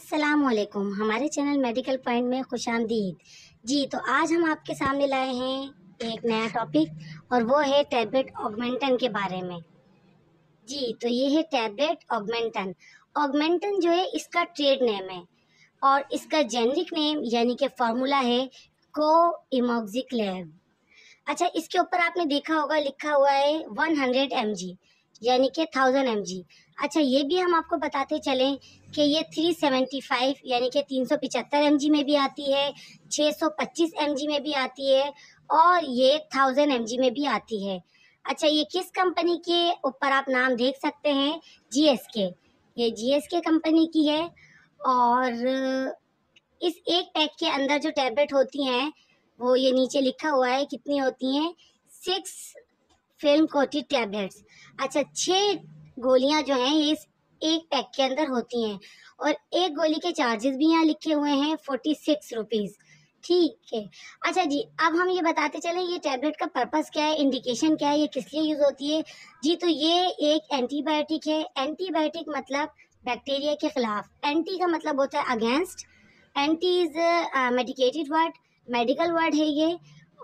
अस्सलामुअलैकुम। हमारे channel medical point में खुशामदीद। जी, तो आज हम आपके सामने लाए हैं एक नया टॉपिक और वो है टैबलेट ऑगमेंटन के बारे में। जी, तो ये है टैबलेट ऑगमेंटन। ऑगमेंटन जो है इसका ट्रेड नेम है और इसका जेनरिक नेम यानी कि फार्मूला है को इमोक्सिक्लेव। अच्छा, इसके ऊपर आपने देखा होगा लिखा हुआ है 100 mg यानी कि 1000 mg। अच्छा, ये भी हम आपको बताते चलें कि ये 375 यानी कि 375 mg में भी आती है, 625 mg में भी आती है और ये 1000 mg में भी आती है। अच्छा, ये किस कंपनी के ऊपर आप नाम देख सकते हैं? जीएसके। ये जीएसके कंपनी की है और इस एक पैक के अंदर जो टैबलेट होती हैं वो ये नीचे लिखा हुआ है कितनी होती हैं, 6 फिल्म कोटेड टैबलेट्स। अच्छा, 6 गोलियां जो हैं ये इस एक पैक के अंदर होती हैं और एक गोली के चार्जेस भी यहाँ लिखे हुए हैं 46 रुपीज़। ठीक है। अच्छा जी, अब हम ये बताते चलें ये टैबलेट का पर्पस क्या है, इंडिकेशन क्या है, ये किस लिए यूज़ होती है। जी, तो ये एक एंटीबायोटिक है। एंटीबायोटिक मतलब बैक्टीरिया के खिलाफ, एंटी का मतलब होता है against, anti is medicated word, medical word है ये,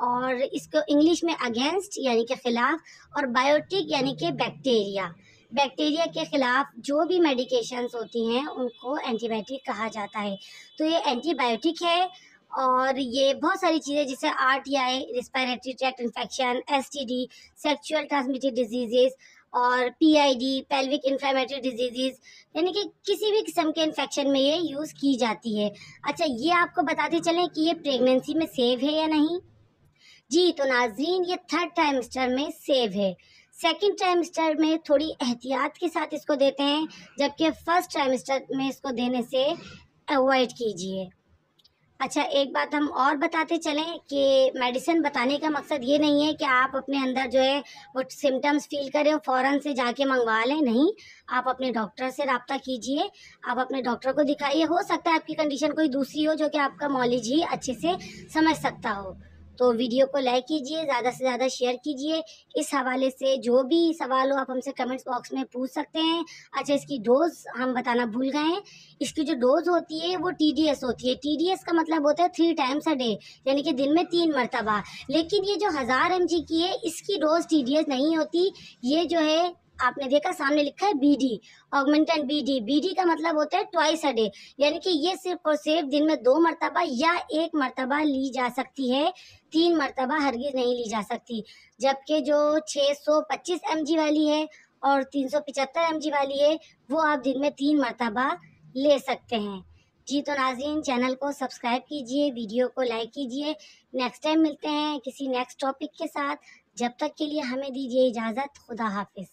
और इसको इंग्लिश में अगेंस्ट यानी कि खिलाफ, और बायोटिक यानी कि बैक्टीरिया। बैक्टीरिया के खिलाफ जो भी मेडिकेशंस होती हैं उनको एंटीबायोटिक कहा जाता है। तो ये एंटीबायोटिक है और ये बहुत सारी चीज़ें जैसे RTI, respiratory tract infection, STD, sexual transmitted diseases और पीआईडी, पेल्विक इन्फ्लेमेटरी डिजीजेस, यानी कि किसी भी किस्म के इन्फेक्शन में ये यूज़ की जाती है। अच्छा, ये आपको बताते चलें कि ये प्रेगनेंसी में सेफ है या नहीं। जी, तो नाज़रीन ये 3rd ट्राइमेस्टर में सेव है। 2nd ट्राइमेस्टर में थोड़ी एहतियात के साथ इसको देते हैं, जबकि 1st ट्राइमेस्टर में इसको देने से अवॉइड कीजिए। अच्छा, एक बात हम और बताते चलें कि मेडिसिन बताने का मकसद ये नहीं है कि आप अपने अंदर जो है वो सिम्टम्स फील करें और फ़ौरन से जाके मंगवा लें। नहीं, आप अपने डॉक्टर से रब्ता कीजिए, आप अपने डॉक्टर को दिखाइए। हो सकता है आपकी कंडीशन कोई दूसरी हो जो कि आपका मौलिज ही अच्छे से समझ सकता हो। तो वीडियो को लाइक कीजिए, ज़्यादा से ज़्यादा शेयर कीजिए। इस हवाले से जो भी सवाल हो आप हमसे कमेंट्स बॉक्स में पूछ सकते हैं। अच्छा, इसकी डोज हम बताना भूल गए हैं। इसकी जो डोज होती है वो टीडीएस होती है। टीडीएस का मतलब होता है 3 टाइम्स अ डे, यानी कि दिन में 3 मरतबा। लेकिन ये जो 1000 mg की है इसकी डोज टीडीएस नहीं होती। ये जो है आपने देखा सामने लिखा है बीडी, ऑगमेंटन बीडी। बीडी का मतलब होता है ट्वाइस अ डे, यानी कि ये सिर्फ और सिर्फ दिन में 2 मरतबा या 1 मरतबा ली जा सकती है, 3 मरतबा हरगिज नहीं ली जा सकती। जबकि जो 625 mg वाली है और 375 mg वाली है वो आप दिन में 3 मरतबा ले सकते हैं। जी, तो नाज़रीन चैनल को सब्सक्राइब कीजिए, वीडियो को लाइक कीजिए। नेक्स्ट टाइम मिलते हैं किसी नेक्स्ट टॉपिक के साथ। जब तक के लिए हमें दीजिए इजाज़त। खुदा हाफिज़।